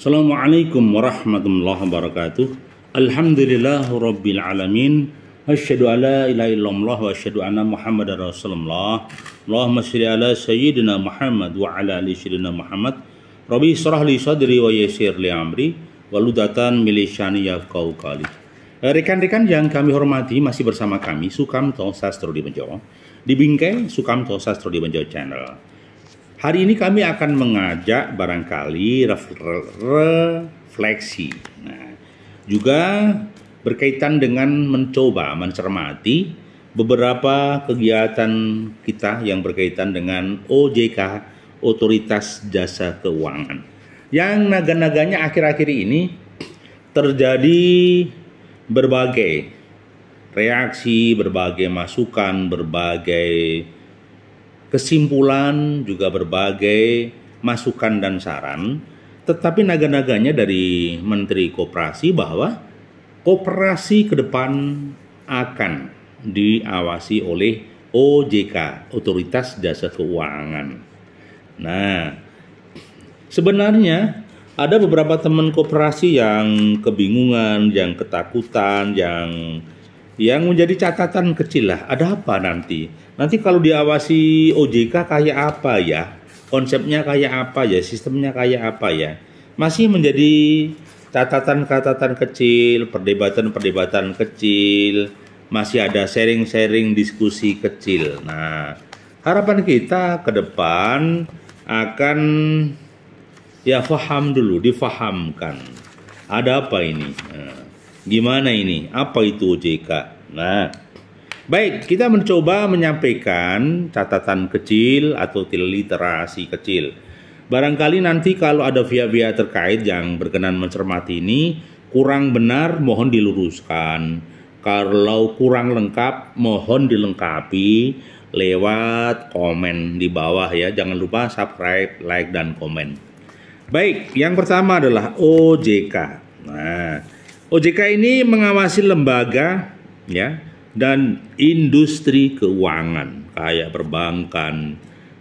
Assalamualaikum warahmatullahi wabarakatuh. Alhamdulillahirabbil alamin. Asyhadu alla ilaha illallah wa asyhadu anna Muhammadar Rasulullah. Allahumma shalli ala sayyidina Muhammad wa ala ali sayyidina Muhammad. Rabbi shrah li sadri wa yassir li amri waludatan min lisani yafqahu qawli. Rekan-rekan yang kami hormati, masih bersama kami Sukamto Sastro-Dibenjo di Bingkai Sukamto Sastro-Dibenjo Channel. Hari ini kami akan mengajak barangkali refleksi. Nah, juga berkaitan dengan mencoba mencermati beberapa kegiatan kita yang berkaitan dengan OJK, Otoritas Jasa Keuangan. Yang naga-naganya akhir-akhir ini terjadi berbagai reaksi, berbagai masukan, berbagai kesimpulan, juga berbagai masukan dan saran. Tetapi naga-naganya dari Menteri Koperasi bahwa koperasi ke depan akan diawasi oleh OJK, Otoritas Jasa Keuangan. Nah, sebenarnya ada beberapa teman koperasi yang kebingungan, yang ketakutan, yang menjadi catatan kecil lah. Ada apa nanti? Nanti kalau diawasi OJK kayak apa ya? Konsepnya kayak apa ya? Sistemnya kayak apa ya? Masih menjadi catatan-catatan kecil, perdebatan-perdebatan kecil, masih ada sharing-sharing diskusi kecil. Nah, harapan kita ke depan akan ya faham dulu, difahamkan. Ada apa ini? Nah, gimana ini? Apa itu OJK? Nah, baik, kita mencoba menyampaikan catatan kecil atau literasi kecil. Barangkali nanti kalau ada pihak-pihak terkait yang berkenan mencermati ini kurang benar, mohon diluruskan. Kalau kurang lengkap, mohon dilengkapi lewat komen di bawah ya. Jangan lupa subscribe, like, dan komen. Baik, yang pertama adalah OJK. Nah, OJK ini mengawasi lembaga ya dan industri keuangan kayak perbankan,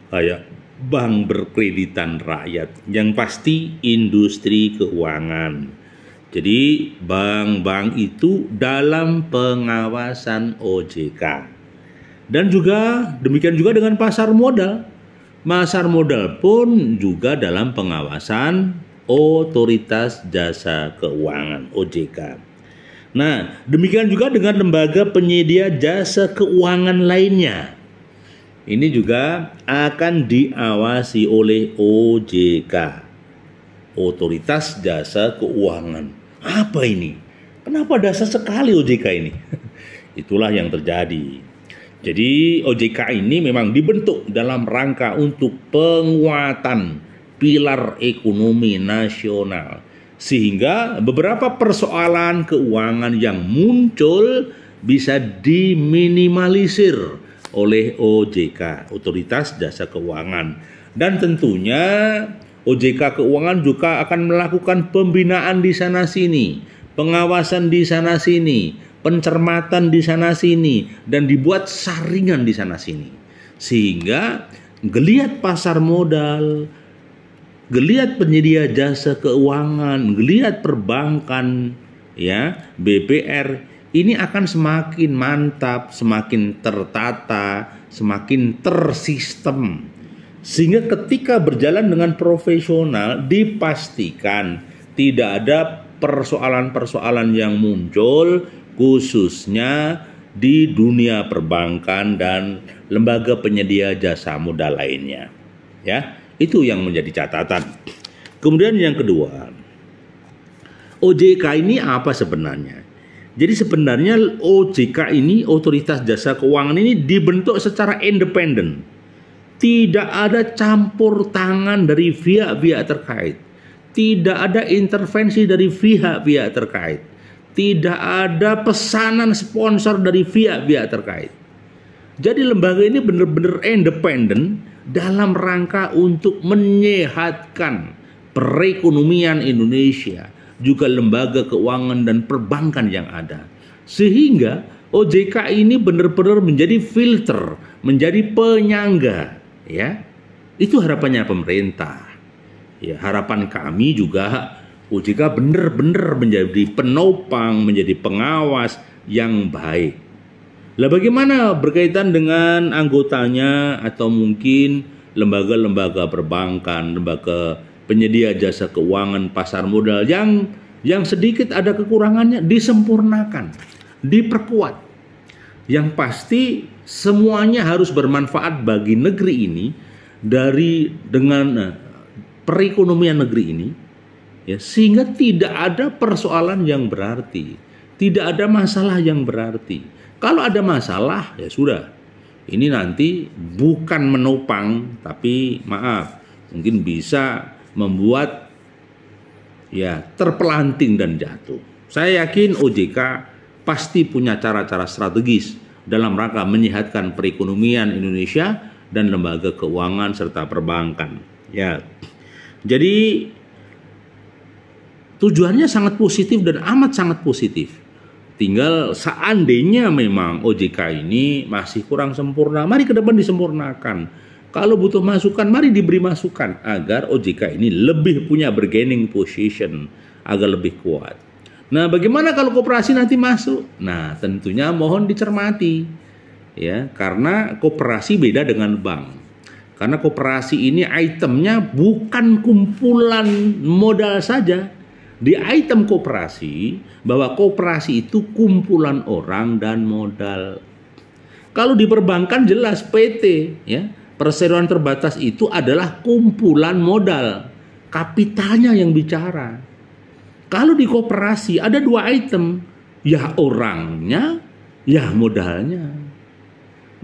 kayak bank berkreditan rakyat, yang pasti industri keuangan. Jadi bank-bank itu dalam pengawasan OJK. Dan juga demikian juga dengan pasar modal. Pasar modal pun juga dalam pengawasan Otoritas Jasa Keuangan OJK. Nah, demikian juga dengan lembaga penyedia jasa keuangan lainnya. Ini juga akan diawasi oleh OJK, Otoritas Jasa Keuangan. Apa ini? Kenapa dasar sekali OJK ini? Itulah yang terjadi. Jadi OJK ini memang dibentuk dalam rangka untuk penguatan pilar ekonomi nasional, sehingga beberapa persoalan keuangan yang muncul bisa diminimalisir oleh OJK, Otoritas Jasa Keuangan. Dan tentunya OJK Keuangan juga akan melakukan pembinaan di sana-sini, pengawasan di sana-sini, pencermatan di sana-sini, dan dibuat saringan di sana-sini. Sehingga geliat pasar modal, geliat penyedia jasa keuangan, geliat perbankan, ya, BPR, ini akan semakin mantap, semakin tertata, semakin tersistem. Sehingga ketika berjalan dengan profesional, dipastikan tidak ada persoalan-persoalan yang muncul, khususnya di dunia perbankan dan lembaga penyedia jasa modal lainnya. Ya. Itu yang menjadi catatan. Kemudian yang kedua, OJK ini apa sebenarnya? Jadi sebenarnya OJK ini, Otoritas Jasa Keuangan ini dibentuk secara independen. Tidak ada campur tangan dari pihak-pihak terkait. Tidak ada intervensi dari pihak-pihak terkait. Tidak ada pesanan sponsor dari pihak-pihak terkait. Jadi lembaga ini benar-benar independen dalam rangka untuk menyehatkan perekonomian Indonesia, juga lembaga keuangan dan perbankan yang ada. Sehingga OJK ini benar-benar menjadi filter, menjadi penyangga, ya. Itu harapannya pemerintah. Ya, harapan kami juga OJK benar-benar menjadi penopang, menjadi pengawas yang baik. Lah bagaimana berkaitan dengan anggotanya atau mungkin lembaga-lembaga perbankan, lembaga penyedia jasa keuangan, pasar modal yang sedikit ada kekurangannya, disempurnakan, diperkuat. Yang pasti semuanya harus bermanfaat bagi negeri ini dengan perekonomian negeri ini, ya, sehingga tidak ada persoalan yang berarti, tidak ada masalah yang berarti. Kalau ada masalah, ya sudah, ini nanti bukan menopang, tapi maaf, mungkin bisa membuat ya terpelanting dan jatuh. Saya yakin OJK pasti punya cara-cara strategis dalam rangka menyehatkan perekonomian Indonesia dan lembaga keuangan serta perbankan. Ya, jadi tujuannya sangat positif dan amat sangat positif. Tinggal seandainya memang OJK ini masih kurang sempurna, mari ke depan disempurnakan. Kalau butuh masukan, mari diberi masukan agar OJK ini lebih punya bargaining position, agar lebih kuat. Nah, bagaimana kalau koperasi nanti masuk? Nah, tentunya mohon dicermati, ya, karena koperasi beda dengan bank. Karena koperasi ini itemnya bukan kumpulan modal saja. Di item koperasi, bahwa koperasi itu kumpulan orang dan modal. Kalau di perbankan jelas PT, ya, perseroan terbatas itu adalah kumpulan modal, kapitalnya yang bicara. Kalau di koperasi ada dua item, ya orangnya, ya modalnya.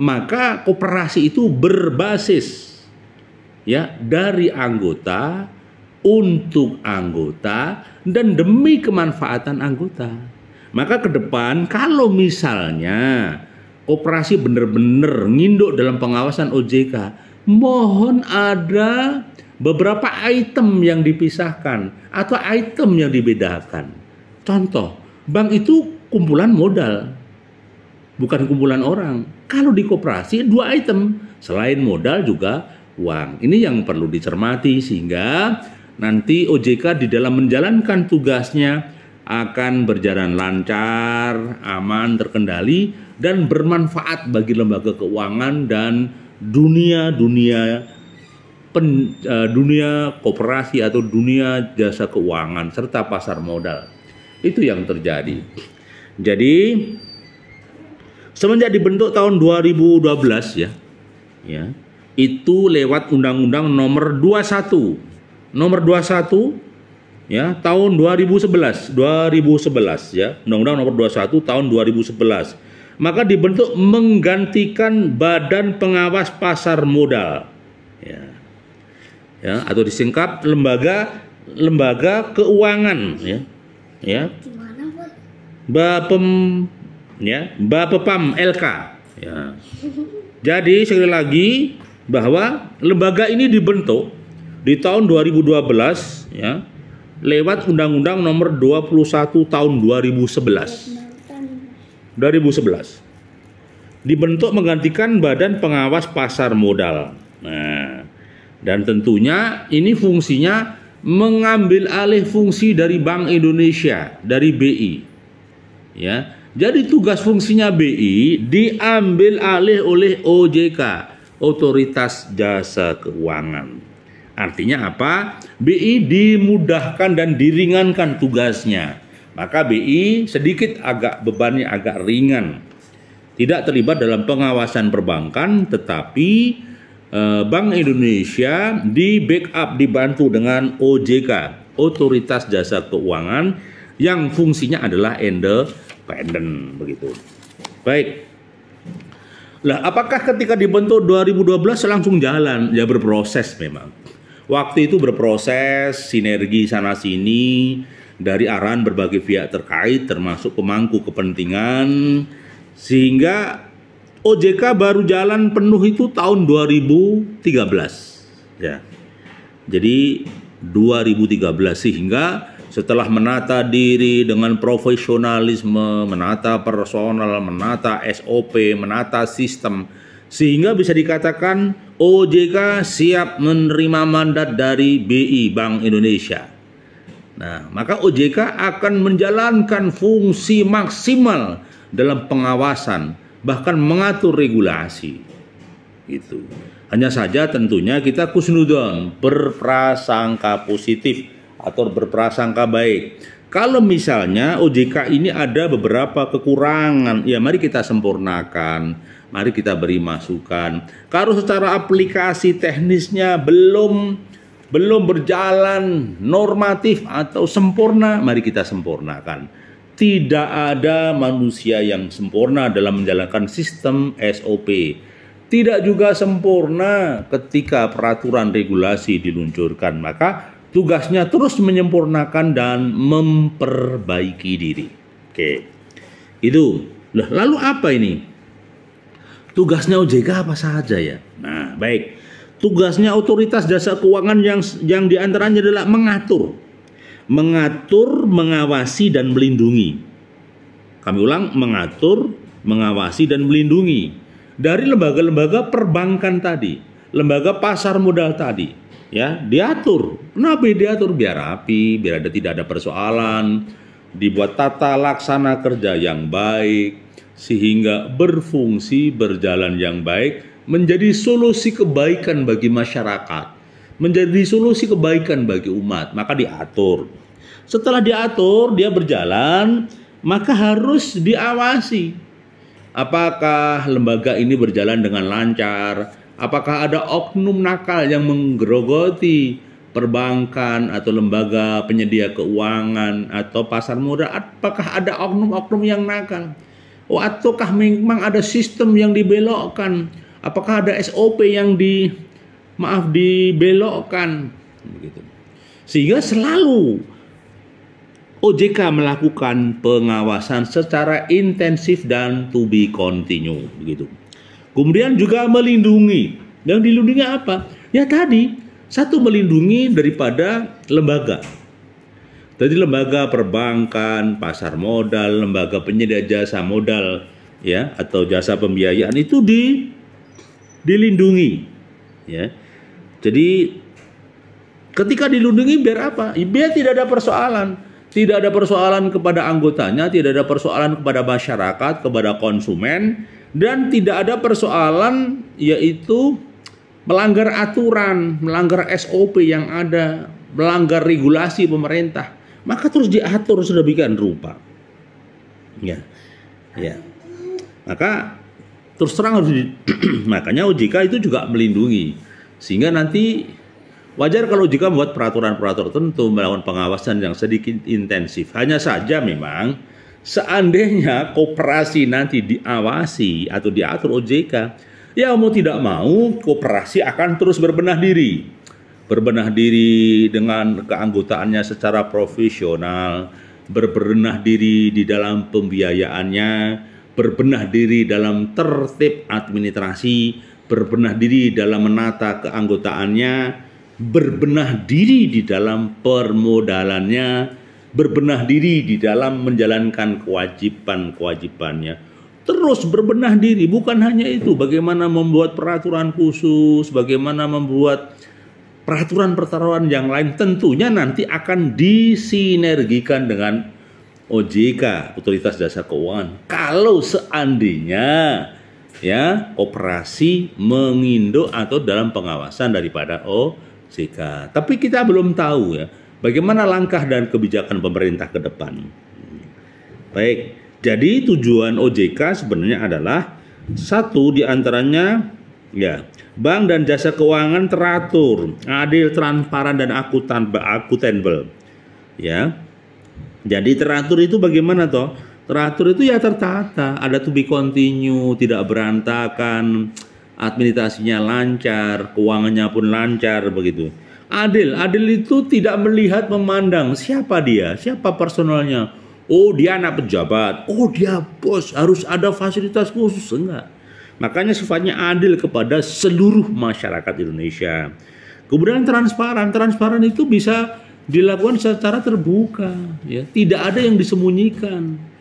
Maka koperasi itu berbasis, ya, dari anggota, untuk anggota, dan demi kemanfaatan anggota. Maka ke depan kalau misalnya koperasi benar-benar nginduk dalam pengawasan OJK, mohon ada beberapa item yang dipisahkan atau item yang dibedakan. Contoh, bank itu kumpulan modal, bukan kumpulan orang. Kalau di koperasi dua item, selain modal juga uang. Ini yang perlu dicermati sehingga nanti OJK di dalam menjalankan tugasnya akan berjalan lancar, aman, terkendali, dan bermanfaat bagi lembaga keuangan dan dunia koperasi atau dunia jasa keuangan serta pasar modal. Itu yang terjadi. Jadi semenjak dibentuk tahun 2012 ya, itu lewat Undang-Undang Nomor 21 ya tahun 2011 ya, Undang-Undang Nomor 21 tahun 2011. Maka dibentuk menggantikan Badan Pengawas Pasar Modal. Ya, atau disingkat lembaga keuangan ya. Bapepam LK ya. Jadi sekali lagi bahwa lembaga ini dibentuk di tahun 2012 ya lewat Undang-Undang Nomor 21 tahun 2011. Dibentuk menggantikan Badan Pengawas Pasar Modal. Nah, dan tentunya ini fungsinya mengambil alih fungsi dari Bank Indonesia, dari BI. Ya. Jadi tugas fungsinya BI diambil alih oleh OJK, Otoritas Jasa Keuangan. Artinya apa? BI dimudahkan dan diringankan tugasnya. Maka BI sedikit bebannya agak ringan. Tidak terlibat dalam pengawasan perbankan, tetapi Bank Indonesia di backup, dibantu dengan OJK, Otoritas Jasa Keuangan, yang fungsinya adalah independen begitu. Baik. Lah, apakah ketika dibentuk 2012 langsung jalan? Ya berproses memang. Waktu itu berproses, sinergi sana sini dari arahan berbagai pihak terkait termasuk pemangku kepentingan, sehingga OJK baru jalan penuh itu tahun 2013 ya. Jadi 2013, sehingga setelah menata diri dengan profesionalisme, menata personal, menata SOP, menata sistem, sehingga bisa dikatakan OJK siap menerima mandat dari BI, Bank Indonesia. Nah, maka OJK akan menjalankan fungsi maksimal dalam pengawasan, bahkan mengatur regulasi. Gitu. Hanya saja tentunya kita kusnudon, berprasangka positif atau berprasangka baik. Kalau misalnya OJK ini ada beberapa kekurangan, ya mari kita sempurnakan, mari kita beri masukan. Kalau secara aplikasi teknisnya belum berjalan normatif atau sempurna, mari kita sempurnakan. Tidak ada manusia yang sempurna dalam menjalankan sistem SOP. Tidak juga sempurna ketika peraturan regulasi diluncurkan. Maka tugasnya terus menyempurnakan dan memperbaiki diri. Oke, itu. Lalu apa ini? Tugasnya OJK apa saja ya? Nah, baik. Tugasnya otoritas jasa keuangan yang diantaranya adalah mengatur, mengawasi dan melindungi. Kami ulang, mengatur, mengawasi dan melindungi. Dari lembaga-lembaga perbankan tadi, lembaga pasar modal tadi, ya diatur. Kenapa diatur? Biar rapi, biar tidak ada persoalan, dibuat tata laksana kerja yang baik, sehingga berfungsi berjalan yang baik, menjadi solusi kebaikan bagi masyarakat, menjadi solusi kebaikan bagi umat. Maka diatur. Setelah diatur, dia berjalan, maka harus diawasi. Apakah lembaga ini berjalan dengan lancar? Apakah ada oknum nakal yang menggerogoti perbankan atau lembaga penyedia keuangan atau pasar modal? Apakah ada oknum-oknum yang nakal? Ataukah memang ada sistem yang dibelokkan? Apakah ada SOP yang dibelokkan? Begitu. Sehingga selalu OJK melakukan pengawasan secara intensif dan to be continue, begitu. Kemudian juga melindungi. Yang dilindungi apa? Ya tadi, satu melindungi daripada lembaga. Tadi lembaga perbankan, pasar modal, lembaga penyedia jasa modal, ya, atau jasa pembiayaan itu dilindungi, ya. Jadi ketika dilindungi biar apa? Biar tidak ada persoalan. Tidak ada persoalan kepada anggotanya, tidak ada persoalan kepada masyarakat, kepada konsumen, dan tidak ada persoalan yaitu melanggar aturan, melanggar SOP yang ada, melanggar regulasi pemerintah. Maka terus diatur sedemikian rupa. Ya. Maka terus terang harus makanya OJK itu juga melindungi. Sehingga nanti wajar kalau OJK membuat peraturan-peraturan tertentu, melakukan pengawasan yang sedikit intensif. Hanya saja memang seandainya koperasi nanti diawasi atau diatur OJK, ya mau tidak mau koperasi akan terus berbenah diri. Berbenah diri dengan keanggotaannya secara profesional, berbenah diri di dalam pembiayaannya, berbenah diri dalam tertib administrasi, berbenah diri dalam menata keanggotaannya, berbenah diri di dalam permodalannya, berbenah diri di dalam menjalankan kewajiban-kewajibannya. Terus berbenah diri, bukan hanya itu, bagaimana membuat peraturan khusus, bagaimana membuat peraturan-peraturan yang lain, tentunya nanti akan disinergikan dengan OJK, Otoritas Jasa Keuangan. Kalau seandainya ya operasi menginduk atau dalam pengawasan daripada OJK. Tapi kita belum tahu ya bagaimana langkah dan kebijakan pemerintah ke depan. Baik, jadi tujuan OJK sebenarnya adalah satu diantaranya ya bank dan jasa keuangan teratur, adil, transparan dan akuntabel. Ya, jadi teratur itu bagaimana toh? Teratur itu ya tertata, ada to be continue, tidak berantakan, administrasinya lancar, keuangannya pun lancar begitu. Adil itu tidak melihat memandang siapa dia, siapa personalnya. Oh dia anak pejabat, oh dia bos, harus ada fasilitas khusus, enggak. Makanya sifatnya adil kepada seluruh masyarakat Indonesia. Kemudian transparan itu bisa dilakukan secara terbuka, ya, tidak ada yang disembunyikan.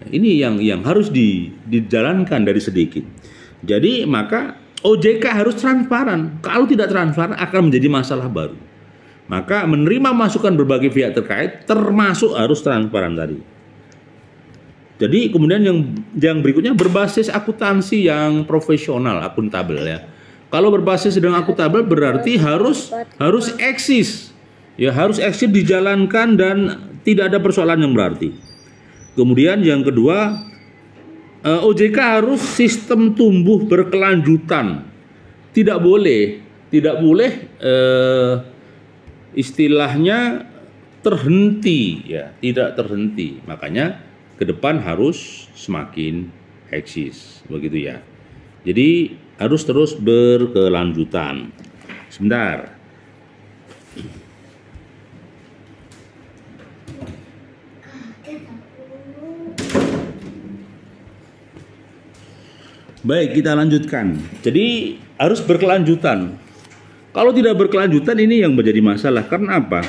Ini yang harus dijalankan dari sedikit. Jadi maka OJK harus transparan. Kalau tidak transparan akan menjadi masalah baru. Maka menerima masukan berbagai pihak terkait termasuk harus transparan tadi. Jadi kemudian yang berikutnya berbasis akuntansi yang profesional, akuntabel ya. Kalau berbasis dengan akuntabel berarti harus eksis. Ya, harus eksis dijalankan dan tidak ada persoalan yang berarti. Kemudian yang kedua, OJK harus sistem tumbuh berkelanjutan. Tidak boleh istilahnya terhenti ya, tidak terhenti. Makanya ke depan harus semakin eksis, begitu ya. Jadi harus terus berkelanjutan. Sebentar. Baik, kita lanjutkan. Jadi harus berkelanjutan. Kalau tidak berkelanjutan ini yang menjadi masalah. Karena apa?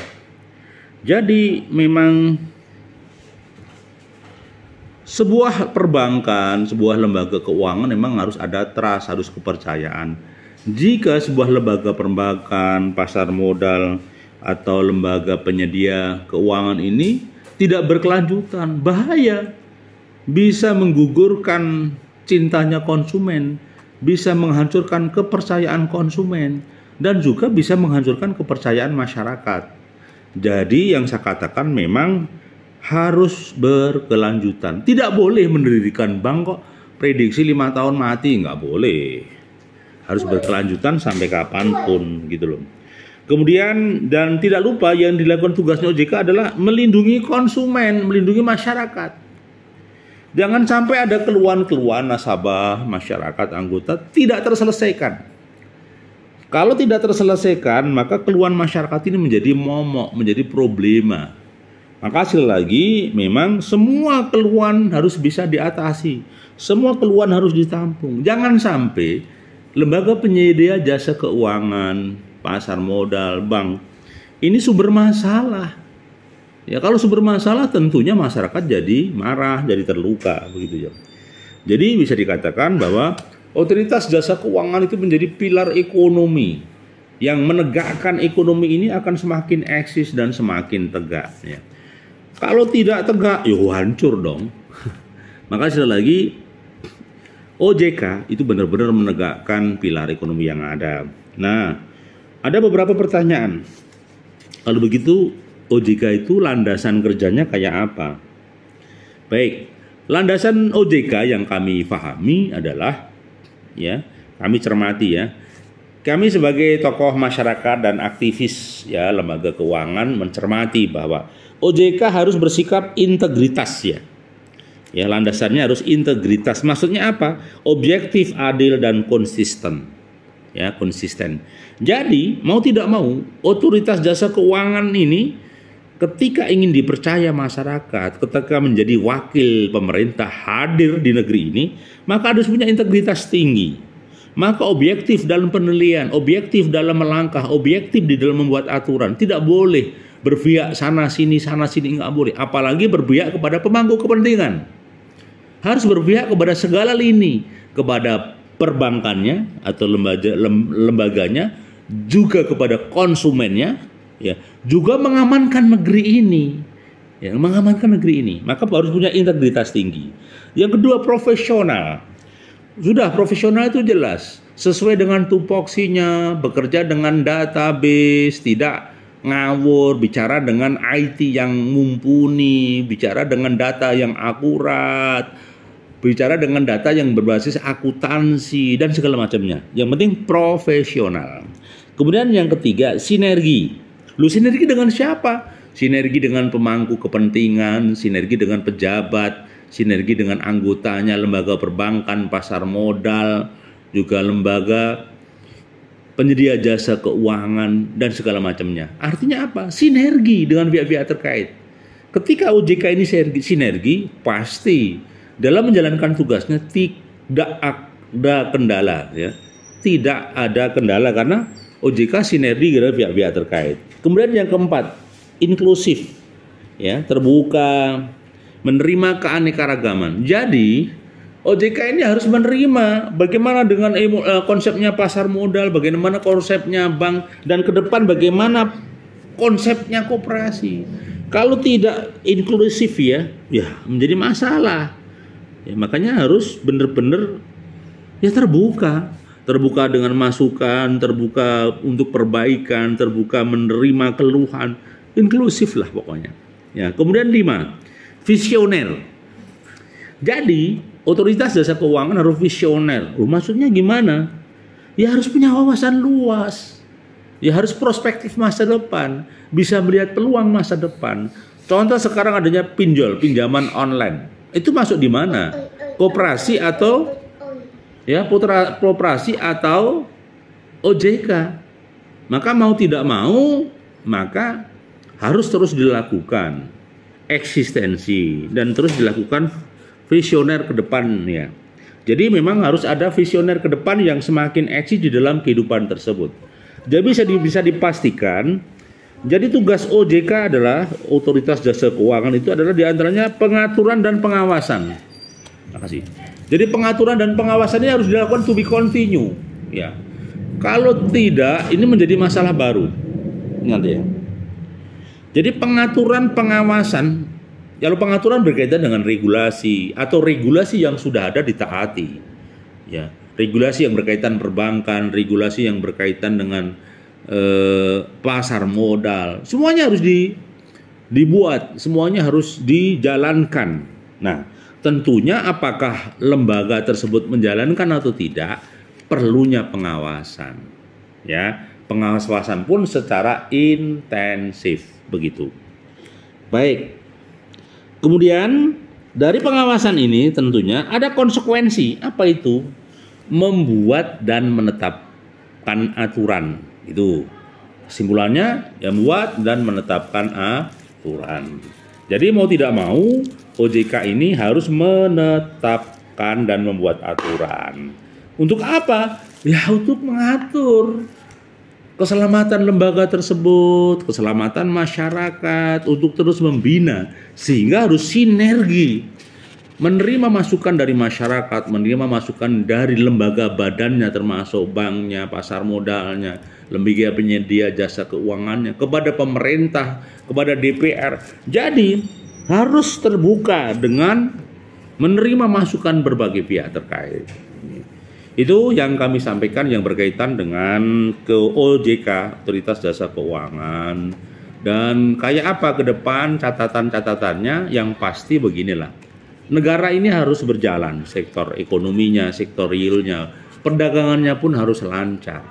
Jadi memang sebuah perbankan, sebuah lembaga keuangan memang harus ada trust, harus kepercayaan. Jika sebuah lembaga perbankan, pasar modal, atau lembaga penyedia keuangan ini tidak berkelanjutan, bahaya. Bisa menggugurkan cintanya konsumen, bisa menghancurkan kepercayaan konsumen, dan juga bisa menghancurkan kepercayaan masyarakat. Jadi yang saya katakan memang harus berkelanjutan. Tidak boleh mendirikan bank kok prediksi 5 tahun mati, nggak boleh. Harus berkelanjutan sampai kapanpun gitu loh. Kemudian dan tidak lupa yang dilakukan tugasnya OJK adalah melindungi konsumen, melindungi masyarakat. Jangan sampai ada keluhan-keluhan nasabah, masyarakat, anggota tidak terselesaikan. Kalau tidak terselesaikan, maka keluhan masyarakat ini menjadi momok, menjadi problema. Maka sekali lagi, memang semua keluhan harus bisa diatasi. Semua keluhan harus ditampung. Jangan sampai lembaga penyedia jasa keuangan, pasar modal, bank, ini sumber masalah. Ya, kalau sumber masalah tentunya masyarakat jadi marah, jadi terluka, begitu ya. Jadi bisa dikatakan bahwa otoritas jasa keuangan itu menjadi pilar ekonomi yang menegakkan ekonomi ini akan semakin eksis dan semakin tegak. Ya. Kalau tidak tegak, ya hancur dong. Maka sekali lagi, OJK itu benar-benar menegakkan pilar ekonomi yang ada. Nah, ada beberapa pertanyaan. Kalau begitu, OJK itu landasan kerjanya kayak apa? Baik, landasan OJK yang kami pahami adalah ya, kami cermati ya. Kami sebagai tokoh masyarakat dan aktivis ya lembaga keuangan mencermati bahwa OJK harus bersikap integritas ya. Ya, landasannya harus integritas. Maksudnya apa? Objektif, adil dan konsisten. Ya, konsisten. Jadi, mau tidak mau, otoritas jasa keuangan ini ketika ingin dipercaya masyarakat, ketika menjadi wakil pemerintah hadir di negeri ini, maka harus punya integritas tinggi. Maka objektif dalam penilaian, objektif dalam melangkah, objektif di dalam membuat aturan. Tidak boleh berpihak sana sini nggak boleh. Apalagi berpihak kepada pemangku kepentingan. Harus berpihak kepada segala lini, kepada perbankannya atau lembaganya, juga kepada konsumennya, ya, juga mengamankan negeri ini. Ya, mengamankan negeri ini. Maka harus punya integritas tinggi. Yang kedua, profesional. Sudah profesional itu jelas, sesuai dengan tupoksinya, bekerja dengan database, tidak ngawur, bicara dengan IT yang mumpuni, bicara dengan data yang akurat, bicara dengan data yang berbasis akuntansi dan segala macamnya. Yang penting profesional. Kemudian yang ketiga, sinergi. Lu sinergi dengan siapa? Sinergi dengan pemangku kepentingan, sinergi dengan pejabat, sinergi dengan anggotanya, lembaga perbankan, pasar modal, juga lembaga penyedia jasa keuangan, dan segala macamnya. Artinya apa? Sinergi dengan pihak-pihak terkait. Ketika OJK ini sinergi, pasti dalam menjalankan tugasnya tidak ada kendala. Ya. Tidak ada kendala karena OJK sinergi dengan pihak-pihak terkait. Kemudian yang keempat, inklusif, ya, terbuka, menerima keanekaragaman. Jadi OJK ini harus menerima bagaimana dengan konsepnya pasar modal, bagaimana konsepnya bank, dan ke depan bagaimana konsepnya koperasi. Kalau tidak inklusif ya menjadi masalah. Ya, makanya harus benar-benar ya terbuka dengan masukan, terbuka untuk perbaikan, terbuka menerima keluhan, inklusif lah pokoknya. Ya, kemudian 5, visioner. Jadi otoritas jasa keuangan harus visioner. Maksudnya gimana? Ya harus punya wawasan luas. Ya harus prospektif masa depan, bisa melihat peluang masa depan. Contoh sekarang adanya pinjaman online. Itu masuk di mana? Koperasi atau koperasi atau OJK. Maka mau tidak mau, maka harus terus dilakukan eksistensi dan terus dilakukan visioner ke depannya. Jadi memang harus ada visioner ke depan yang semakin eksis di dalam kehidupan tersebut. Jadi bisa dipastikan, jadi tugas OJK adalah otoritas jasa keuangan itu adalah diantaranya pengaturan dan pengawasan. Terima kasih. Jadi pengaturan dan pengawasan ini harus dilakukan to be continue. Ya, kalau tidak ini menjadi masalah baru. Ingat ya. Jadi pengaturan pengawasan, kalau pengaturan berkaitan dengan regulasi atau regulasi yang sudah ada ditaati. Ya. Regulasi yang berkaitan perbankan, regulasi yang berkaitan dengan pasar modal, semuanya harus dibuat, semuanya harus dijalankan. Nah, tentunya apakah lembaga tersebut menjalankan atau tidak, perlunya pengawasan. Ya, pengawasan pun secara intensif begitu. Baik. Kemudian dari pengawasan ini tentunya ada konsekuensi. Apa itu? Membuat dan menetapkan aturan. Itu kesimpulannya, yang membuat dan menetapkan aturan. Jadi mau tidak mau OJK ini harus menetapkan dan membuat aturan. Untuk apa? Ya untuk mengatur keselamatan lembaga tersebut, keselamatan masyarakat, untuk terus membina, sehingga harus sinergi. Menerima masukan dari masyarakat, menerima masukan dari lembaga badannya termasuk banknya, pasar modalnya, lembaga penyedia jasa keuangannya, kepada pemerintah, kepada DPR. Jadi harus terbuka dengan menerima masukan berbagai pihak terkait. Itu yang kami sampaikan yang berkaitan dengan ke OJK, Otoritas Jasa Keuangan. Dan kayak apa ke depan catatan-catatannya, yang pasti beginilah. Negara ini harus berjalan, sektor ekonominya, sektor realnya, perdagangannya pun harus lancar.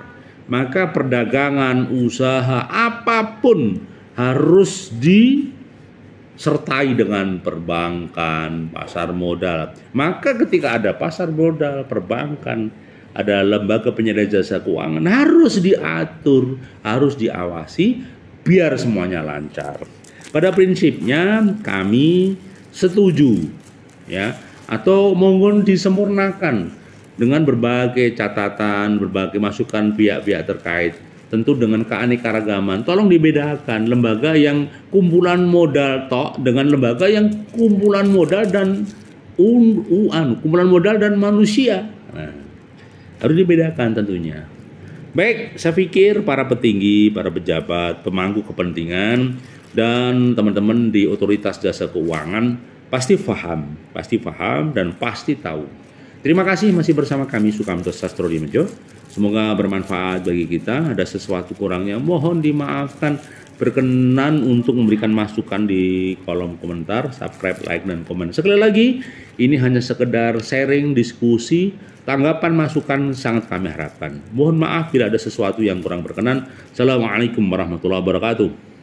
Maka perdagangan, usaha, apapun harus disertai dengan perbankan, pasar modal. Maka ketika ada pasar modal, perbankan, ada lembaga penyedia jasa keuangan, harus diatur, harus diawasi, biar semuanya lancar. Pada prinsipnya kami setuju, ya, atau mohon disempurnakan dengan berbagai catatan, berbagai masukan pihak-pihak terkait, tentu dengan keanekaragaman. Tolong dibedakan lembaga yang kumpulan modal tok dengan lembaga yang kumpulan modal dan kumpulan modal dan manusia. Nah, harus dibedakan tentunya. Baik, saya pikir para petinggi, para pejabat, pemangku kepentingan, dan teman-teman di Otoritas Jasa Keuangan pasti paham dan pasti tahu. Terima kasih masih bersama kami Sukamto Sastrodimedjo. Semoga bermanfaat bagi kita. Ada sesuatu kurangnya mohon dimaafkan. Berkenan untuk memberikan masukan di kolom komentar, subscribe, like, dan komen. Sekali lagi, ini hanya sekedar sharing, diskusi, tanggapan, masukan sangat kami harapkan. Mohon maaf bila ada sesuatu yang kurang berkenan. Assalamualaikum warahmatullahi wabarakatuh.